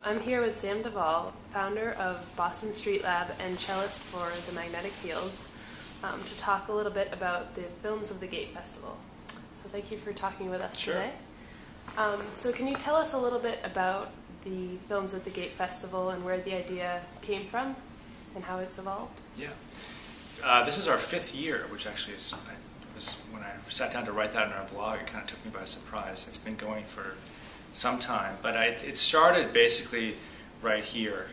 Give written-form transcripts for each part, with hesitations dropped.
I'm here with Sam Davol, founder of Boston Street Lab and cellist for the Magnetic Fields, to talk a little bit about the Films of the Gate Festival. So thank you for talking with us today. So can you tell us a little bit about the Films of the Gate Festival and where the idea came from and how it's evolved? Yeah. This is our 5th year, which actually was when I sat down to write that in our blog, it kind of took me by surprise. It's been going for some time, but it started basically right here,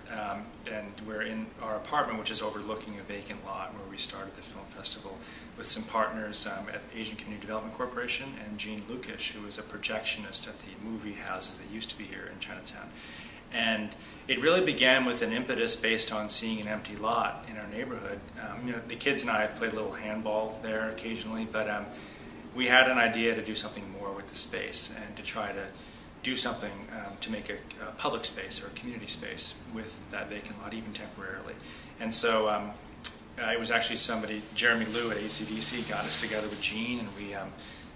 and we're in our apartment, which is overlooking a vacant lot where we started the film festival with some partners at Asian Community Development Corporation and Gene Lukish, who was a projectionist at the movie houses that used to be here in Chinatown. And it really began with an impetus based on seeing an empty lot in our neighborhood. You know, the kids and I played a little handball there occasionally, but we had an idea to do something more with the space and to try to do something to make a public space or a community space with that vacant lot, even temporarily. And so it was actually Jeremy Liu at ACDC got us together with Gene, and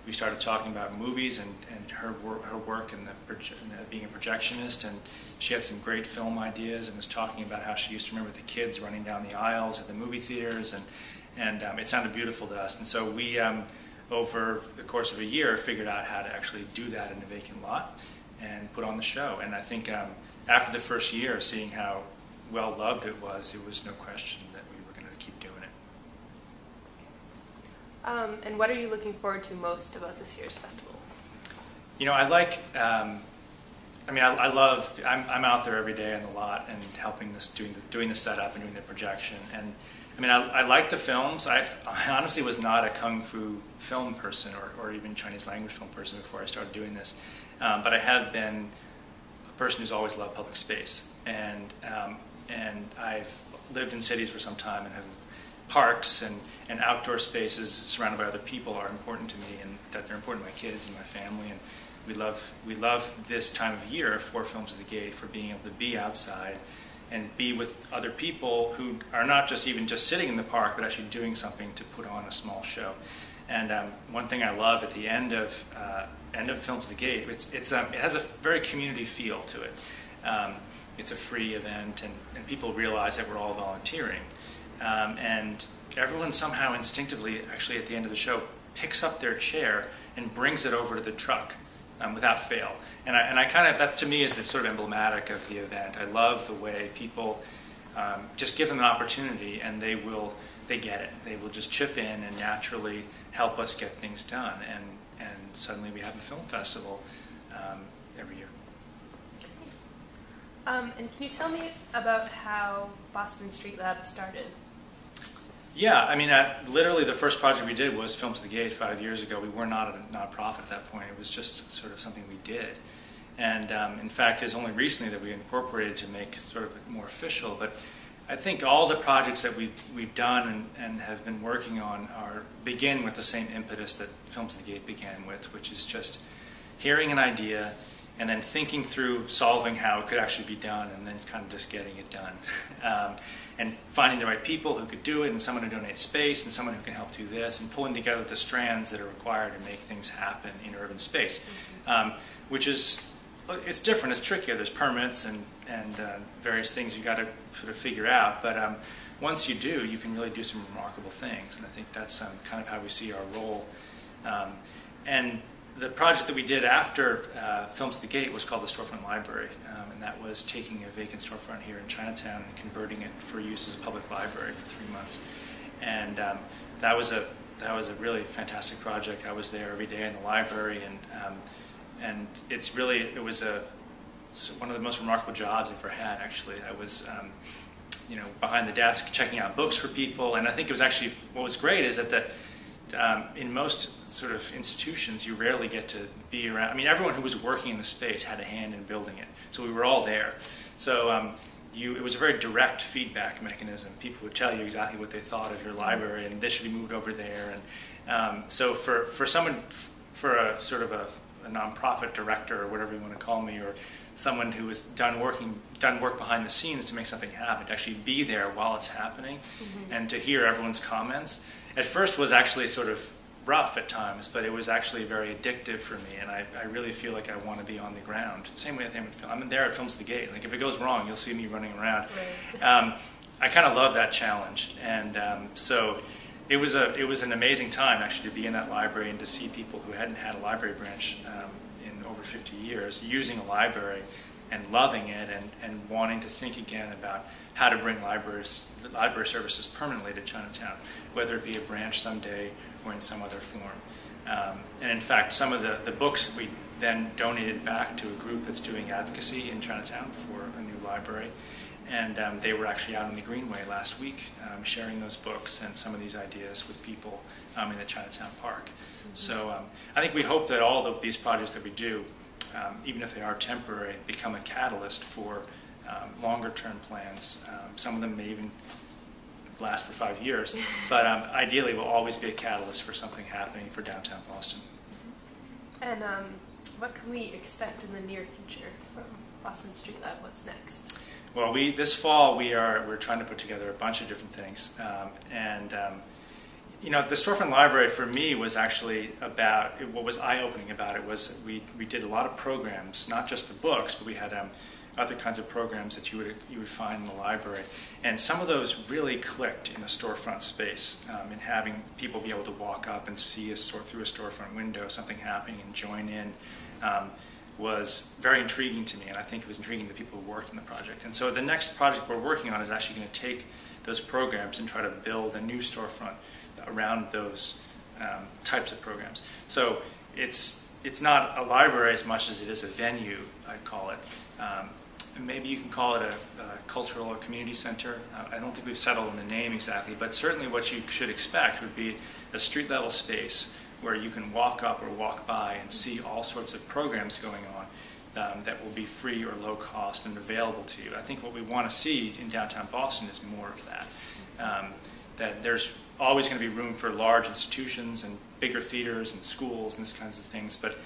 we started talking about movies and her work and being a projectionist, and she had some great film ideas and was talking about how she used to remember the kids running down the aisles at the movie theaters, and it sounded beautiful to us. And so we, over the course of a year, figured out how to actually do that in a vacant lot and put on the show. And I think after the first year, seeing how well loved it was no question that we were going to keep doing it. And what are you looking forward to most about this year's festival? You know, I like, I love, I'm out there every day on the lot and helping doing the setup and doing the projection. And I mean, I like the films. I honestly was not a Kung Fu film person or even Chinese language film person before I started doing this. But I have been a person who's always loved public space. And I've lived in cities for some time and have parks and outdoor spaces surrounded by other people are important to me, and that they're important to my kids and my family. And we love this time of year for Films of the Gate, for being able to be outside and be with other people who are not just sitting in the park, but actually doing something to put on a small show. And one thing I love at the end of Films of the Gate, it has a very community feel to it. It's a free event, and people realize that we're all volunteering. And everyone somehow instinctively, actually at the end of the show, picks up their chair and brings it over to the truck without fail. And I kind of, that to me is the sort of emblematic of the event. I love the way people just give them an opportunity and they get it. They will just chip in and naturally help us get things done. And suddenly we have a film festival every year. And can you tell me about how Boston Street Lab started? Yeah, I mean, literally the first project we did was Films of the Gate 5 years ago. We were not a nonprofit at that point. It was just sort of something we did. And in fact, it's only recently that we incorporated to make it sort of more official. But I think all the projects that we've done and have been working on begin with the same impetus that Films of the Gate began with, which is just hearing an idea and then thinking through solving how it could actually be done, and then kind of just getting it done. And finding the right people who could do it, and someone who donates space, and someone who can help do this, and pulling together the strands that are required to make things happen in urban space. Which is, it's different, it's trickier. There's permits and various things you got to sort of figure out, but once you do, you can really do some remarkable things, and I think that's kind of how we see our role. And the project that we did after Films of the Gate was called the Storefront Library, and that was taking a vacant storefront here in Chinatown and converting it for use as a public library for 3 months. And that was a really fantastic project. I was there every day in the library, and it was one of the most remarkable jobs I've ever had. Actually, I was behind the desk checking out books for people, and I think it was actually what was great is that in most sort of institutions, you rarely get to be around. I mean, everyone who was working in the space had a hand in building it, so we were all there. So it was a very direct feedback mechanism. People would tell you exactly what they thought of your library, and this should be moved over there. And so for a sort of a nonprofit director or whatever you want to call me, or someone who has done work behind the scenes to make something happen, to actually be there while it's happening, and to hear everyone's comments. At first was actually sort of rough at times, but it was actually very addictive for me, and I really feel like I want to be on the ground. Same way I think I'm there at Films to the Gate. Like if it goes wrong, you'll see me running around. Right. I kind of love that challenge, and so it was an amazing time actually to be in that library and to see people who hadn't had a library branch in over 50 years using a library and loving it and wanting to think again about how to bring library services permanently to Chinatown, whether it be a branch someday or in some other form. And in fact, some of the books that we then donated back to a group that's doing advocacy in Chinatown for a new library. And they were actually out on the Greenway last week sharing those books and some of these ideas with people in the Chinatown Park. So I think we hope that all of these projects that we do, even if they are temporary, become a catalyst for longer term plans. Some of them may even last for 5 years, but ideally will always be a catalyst for something happening for downtown Boston. And what can we expect in the near future from Boston Street Lab? What's next? Well, this fall we're trying to put together a bunch of different things, you know, the storefront library for me was actually about, what was eye-opening about it was we did a lot of programs, not just the books, but we had other kinds of programs that you would find in the library, and some of those really clicked in a storefront space, in having people be able to walk up and see through a storefront window something happening and join in. Was very intriguing to me, and I think it was intriguing to people who worked in the project. And so the next project we're working on is actually going to take those programs and try to build a new storefront around those types of programs. So it's not a library as much as it is a venue, I'd call it. Maybe you can call it a cultural or community center. I don't think we've settled on the name exactly, but certainly what you should expect would be a street level space where you can walk up or walk by and see all sorts of programs going on that will be free or low cost and available to you. I think what we want to see in downtown Boston is more of that. That there's always going to be room for large institutions and bigger theaters and schools and these kinds of things, but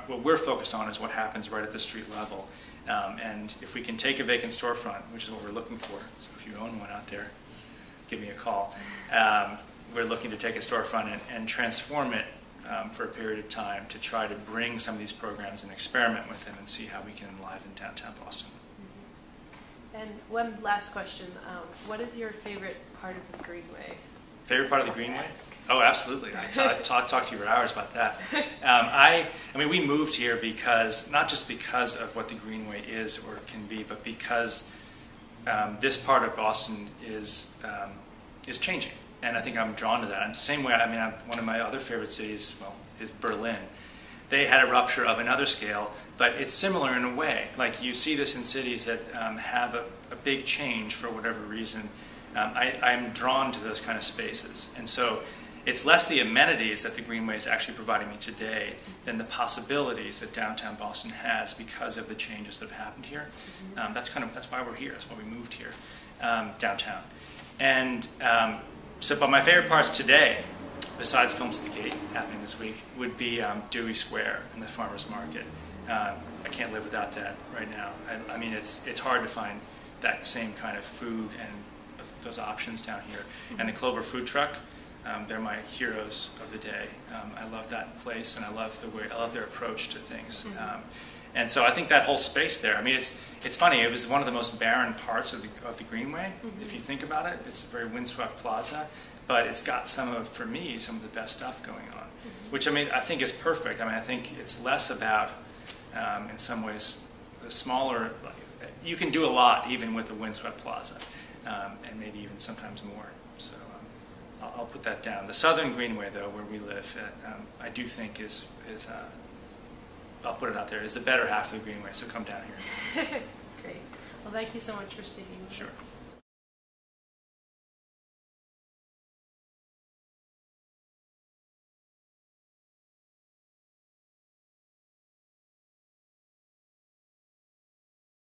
what we're focused on is what happens right at the street level. And if we can take a vacant storefront, which is what we're looking for, so if you own one out there, give me a call. We're looking to take a storefront and transform it for a period of time to try to bring some of these programs and experiment with them and see how we can enliven downtown Boston. And one last question. What is your favorite part of the Greenway? Favorite part of the Greenway? Oh, absolutely. I talk to you for hours about that. I mean, we moved here because, not just because of what the Greenway is or can be, but because this part of Boston is changing. And I think I'm drawn to that. And the same way, I mean, one of my other favorite cities, well, is Berlin. They had a rupture of another scale, but it's similar in a way. Like you see this in cities that have a big change for whatever reason. I'm drawn to those kind of spaces. And so it's less the amenities that the Greenway is actually providing me today than the possibilities that downtown Boston has because of the changes that have happened here. That's why we're here. That's why we moved here, downtown. And but my favorite parts today, besides Films to the Gate happening this week, would be Dewey Square and the Farmers Market. I can't live without that right now. I mean, it's hard to find that same kind of food and those options down here. And the Clover Food Truck, they're my heroes of the day. I love that place, and I love their approach to things. And so I think that whole space there, I mean, it's funny, it was one of the most barren parts of the Greenway, if you think about it. It's a very windswept plaza, but it's got for me, some of the best stuff going on, which I mean, I think is perfect. I mean, I think it's less about, in some ways, the smaller, you can do a lot even with a windswept plaza, and maybe even sometimes more. So I'll put that down. The Southern Greenway, though, where we live, I do think is I'll put it out there, is the better half of the Greenway, so come down here. Great. Well, thank you so much for speaking with us. Sure.